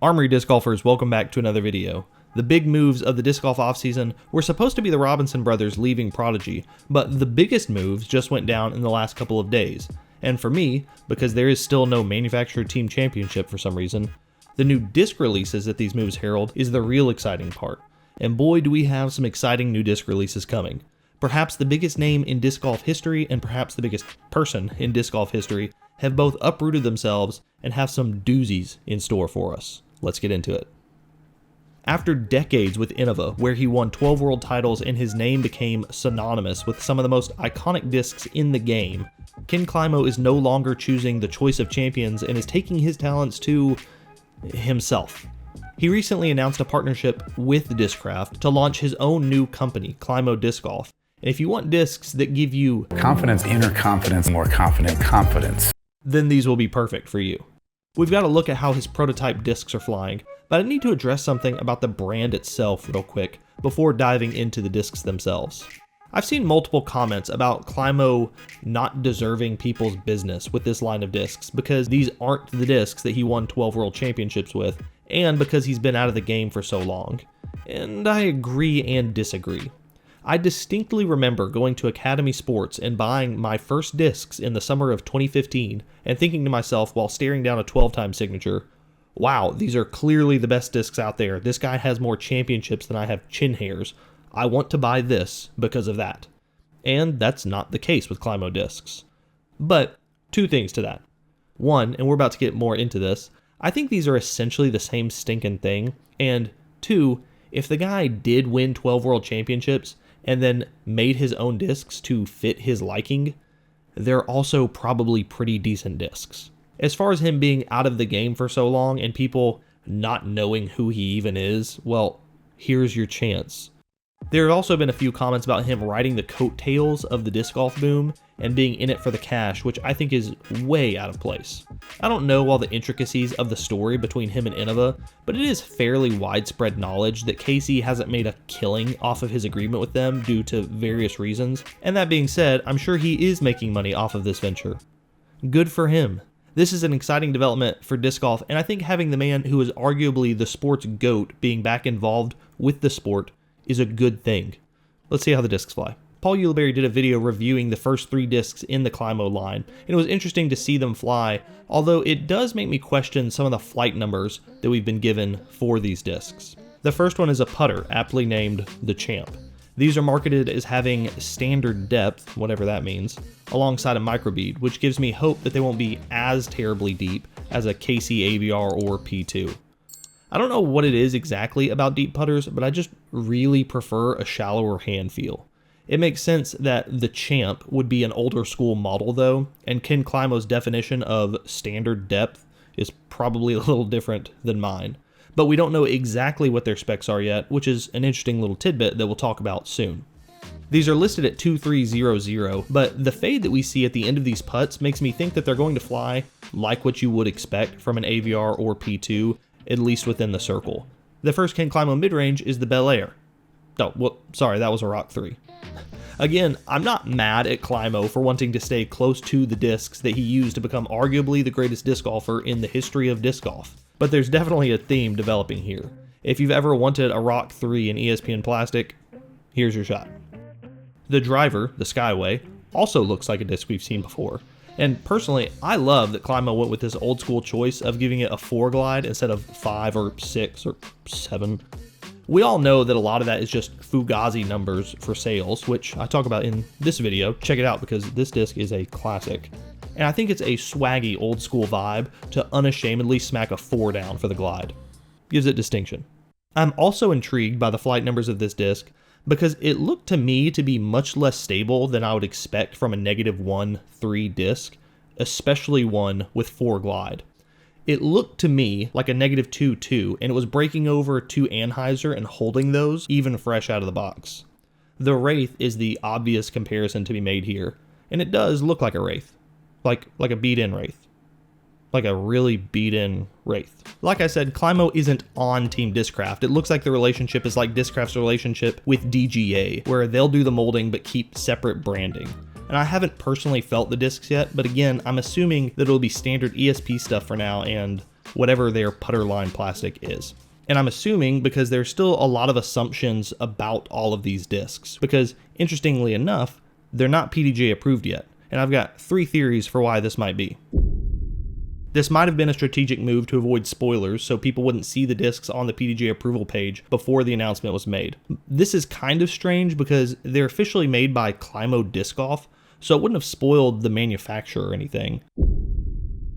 Armory disc golfers, welcome back to another video. The big moves of the disc golf offseason were supposed to be the Robinson brothers leaving Prodigy, but the biggest moves just went down in the last couple of days. And for me, because there is still no manufacturer team championship for some reason, the new disc releases that these moves herald is the real exciting part. And boy, do we have some exciting new disc releases coming. Perhaps the biggest name in disc golf history and perhaps the biggest person in disc golf history have both uprooted themselves and have some doozies in store for us. Let's get into it. After decades with Innova, where he won 12 world titles and his name became synonymous with some of the most iconic discs in the game, Ken CLIMO is no longer choosing the choice of champions and is taking his talents to himself. He recently announced a partnership with Discraft to launch his own new company, CLIMO Disc Golf. And if you want discs that give you confidence, inner confidence, more confident confidence, then these will be perfect for you. We've got to look at how his prototype discs are flying, but I need to address something about the brand itself real quick before diving into the discs themselves. I've seen multiple comments about CLIMO not deserving people's business with this line of discs because these aren't the discs that he won 12 world championships with, and because he's been out of the game for so long. And I agree and disagree. I distinctly remember going to Academy Sports and buying my first discs in the summer of 2015 and thinking to myself while staring down a 12-time signature, wow, these are clearly the best discs out there. This guy has more championships than I have chin hairs. I want to buy this because of that. And that's not the case with CLIMO discs. But two things to that. One, and we're about to get more into this, I think these are essentially the same stinking thing. And two, if the guy did win 12 world championships and then made his own discs to fit his liking, they're also probably pretty decent discs. As far as him being out of the game for so long and people not knowing who he even is, well, here's your chance. There have also been a few comments about him riding the coattails of the disc golf boom and being in it for the cash, which I think is way out of place. I don't know all the intricacies of the story between him and Innova, but it is fairly widespread knowledge that Casey hasn't made a killing off of his agreement with them due to various reasons, and that being said, I'm sure he is making money off of this venture. Good for him. This is an exciting development for disc golf, and I think having the man who is arguably the sport's GOAT being back involved with the sport is a good thing. Let's see how the discs fly. Paul Ulibarri did a video reviewing the first 3 discs in the CLIMO line, and it was interesting to see them fly, although it does make me question some of the flight numbers that we've been given for these discs. The first one is a putter, aptly named the Champ. These are marketed as having standard depth, whatever that means, alongside a microbead, which gives me hope that they won't be as terribly deep as a KC AVR or P2. I don't know what it is exactly about deep putters, but I just really prefer a shallower hand feel. It makes sense that the Champ would be an older school model though, and Ken CLIMO's definition of standard depth is probably a little different than mine. But we don't know exactly what their specs are yet, which is an interesting little tidbit that we'll talk about soon. These are listed at 2300, but the fade that we see at the end of these putts makes me think that they're going to fly like what you would expect from an AVR or P2, at least within the circle. The first Ken CLIMO mid-range is the Bel Air. Oh, well, sorry, that was a Rock 3. Again, I'm not mad at CLIMO for wanting to stay close to the discs that he used to become arguably the greatest disc golfer in the history of disc golf, but there's definitely a theme developing here. If you've ever wanted a Rock 3 in ESPN plastic, here's your shot. The driver, the Skyway, also looks like a disc we've seen before. And personally, I love that CLIMO went with this old school choice of giving it a 4 glide instead of 5 or 6 or 7. We all know that a lot of that is just Fugazi numbers for sales, which I talk about in this video. Check it out because this disc is a classic. And I think it's a swaggy old school vibe to unashamedly smack a 4 down for the glide. Gives it distinction. I'm also intrigued by the flight numbers of this disc because it looked to me to be much less stable than I would expect from a -1.3 disc, especially one with 4 glide. It looked to me like a -2.2, and it was breaking over to Anheuser and holding those even fresh out of the box. The Wraith is the obvious comparison to be made here, and it does look like a Wraith, like a beat-in Wraith. Like a really beat-in Wraith. Like I said, CLIMO isn't on Team Discraft. It looks like the relationship is like Discraft's relationship with DGA, where they'll do the molding but keep separate branding. And I haven't personally felt the discs yet, but again, I'm assuming that it'll be standard ESP stuff for now, and whatever their putter line plastic is. And I'm assuming because there's still a lot of assumptions about all of these discs, because interestingly enough, they're not PDGA approved yet. And I've got 3 theories for why this might be. This might have been a strategic move to avoid spoilers so people wouldn't see the discs on the PDGA approval page before the announcement was made. This is kind of strange because they're officially made by CLIMO Discs, so it wouldn't have spoiled the manufacturer or anything.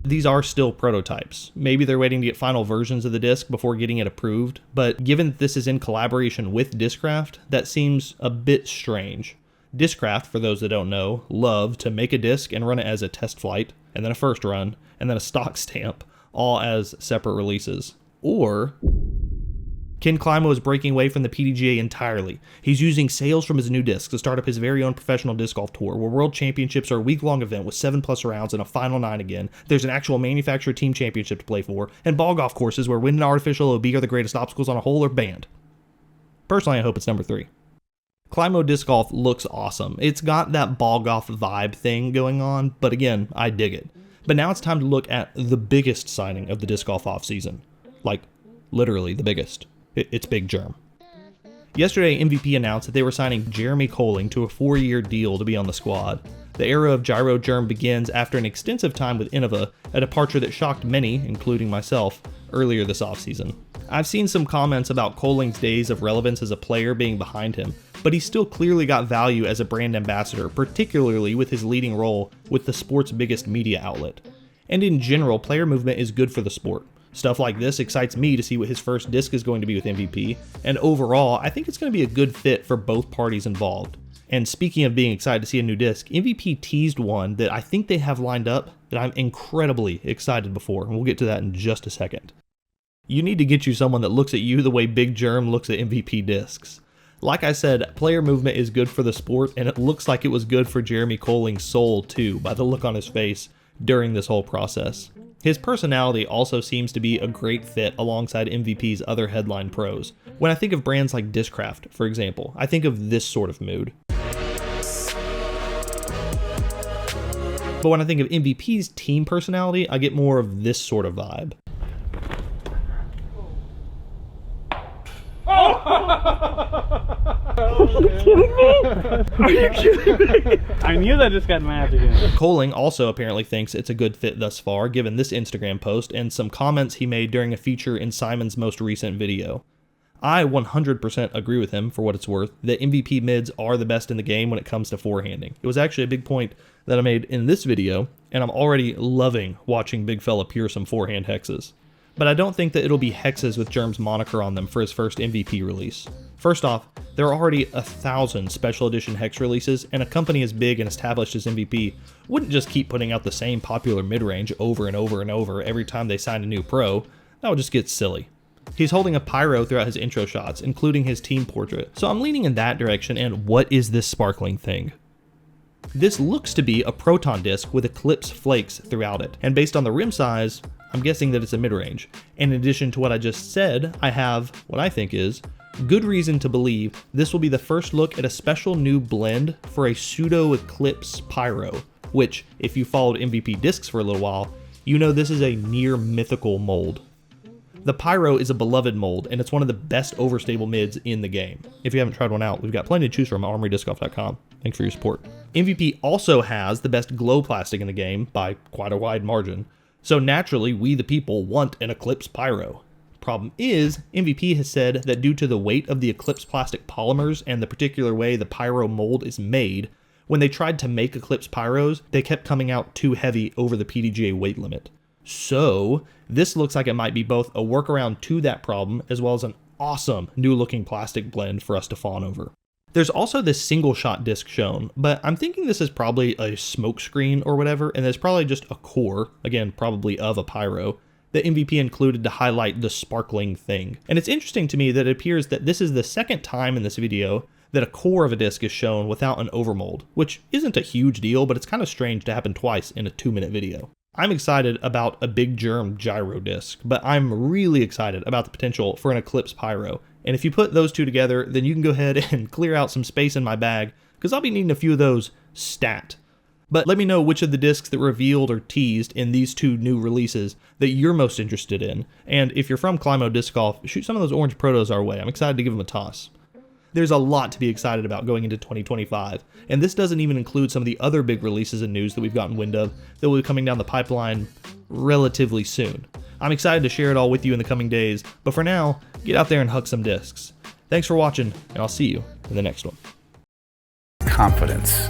These are still prototypes. Maybe they're waiting to get final versions of the disc before getting it approved, but given that this is in collaboration with Discraft, that seems a bit strange. Discraft, for those that don't know, love to make a disc and run it as a test flight, and then a first run, and then a stock stamp, all as separate releases. Or Ken CLIMO is breaking away from the PDGA entirely. He's using sales from his new discs to start up his very own professional disc golf tour, where World Championships are a week-long event with 7+ rounds and a final 9 again. There's an actual manufacturer team championship to play for, and ball golf courses where wind and artificial OB are the greatest obstacles on a hole are banned. Personally, I hope it's number 3. CLIMO Disc Golf looks awesome. It's got that ball golf vibe thing going on, but again, I dig it. But now it's time to look at the biggest signing of the disc golf offseason. Like, literally the biggest. It's Big Germ. Yesterday, MVP announced that they were signing Jeremy Colling to a 4-year deal to be on the squad. The era of Gyro Germ begins after an extensive time with Innova, a departure that shocked many, including myself, earlier this offseason. I've seen some comments about Colling's days of relevance as a player being behind him, but he still clearly got value as a brand ambassador, particularly with his leading role with the sport's biggest media outlet. And in general, player movement is good for the sport. Stuff like this excites me to see what his first disc is going to be with MVP, and overall, I think it's going to be a good fit for both parties involved. And speaking of being excited to see a new disc, MVP teased one that I think they have lined up that I'm incredibly excited before, and we'll get to that in just a second. You need to get you someone that looks at you the way Big Germ looks at MVP discs. Like I said, player movement is good for the sport, and it looks like it was good for Jeremy Colling's soul too, by the look on his face during this whole process. His personality also seems to be a great fit alongside MVP's other headline pros. When I think of brands like Discraft, for example, I think of this sort of mood. But when I think of MVP's team personality, I get more of this sort of vibe. Are you kidding me? Are you kidding me? I knew that just got mad again. Colling also apparently thinks it's a good fit thus far, given this Instagram post and some comments he made during a feature in Simon's most recent video. I 100% agree with him, for what it's worth, that MVP mids are the best in the game when it comes to forehanding. It was actually a big point that I made in this video, and I'm already loving watching Big Fella pure some forehand hexes. But I don't think that it'll be hexes with Germ's moniker on them for his first MVP release. First off, there are already 1,000 special edition hex releases, and a company as big and established as MVP wouldn't just keep putting out the same popular mid-range over and over and over every time they sign a new pro. That would just get silly. He's holding a pyro throughout his intro shots, including his team portrait, so I'm leaning in that direction. And what is this sparkling thing? This looks to be a proton disc with Eclipse flakes throughout it, and based on the rim size, I'm guessing that it's a mid-range. And in addition to what I just said, I have what I think is good reason to believe this will be the first look at a special new blend for a pseudo Eclipse Pyro, which, if you followed MVP discs for a little while, you know this is a near mythical mold. The Pyro is a beloved mold, and it's one of the best overstable mids in the game. If you haven't tried one out, we've got plenty to choose from at armorydiscgolf.com. Thanks for your support. MVP also has the best glow plastic in the game by quite a wide margin, so naturally we the people want an Eclipse Pyro. Problem is, MVP has said that due to the weight of the Eclipse plastic polymers and the particular way the Pyro mold is made, when they tried to make Eclipse Pyros, they kept coming out too heavy over the PDGA weight limit. So, this looks like it might be both a workaround to that problem, as well as an awesome new looking plastic blend for us to fawn over. There's also this single shot disc shown, but I'm thinking this is probably a smoke screen or whatever, and there's probably just a core, again probably of a pyro, that MVP included to highlight the sparkling thing. And it's interesting to me that it appears that this is the second time in this video that a core of a disc is shown without an overmold, which isn't a huge deal, but it's kind of strange to happen twice in a 2-minute video. I'm excited about a Big Germ gyro disc, but I'm really excited about the potential for an Eclipse Pyro. And if you put those two together, then you can go ahead and clear out some space in my bag, because I'll be needing a few of those stat. But let me know which of the discs that were revealed or teased in these 2 new releases that you're most interested in. And if you're from CLIMO Disc Golf, shoot some of those orange protos our way. I'm excited to give them a toss. There's a lot to be excited about going into 2025, and this doesn't even include some of the other big releases and news that we've gotten wind of that will be coming down the pipeline relatively soon. I'm excited to share it all with you in the coming days, but for now, get out there and hug some discs. Thanks for watching, and I'll see you in the next one. Confidence.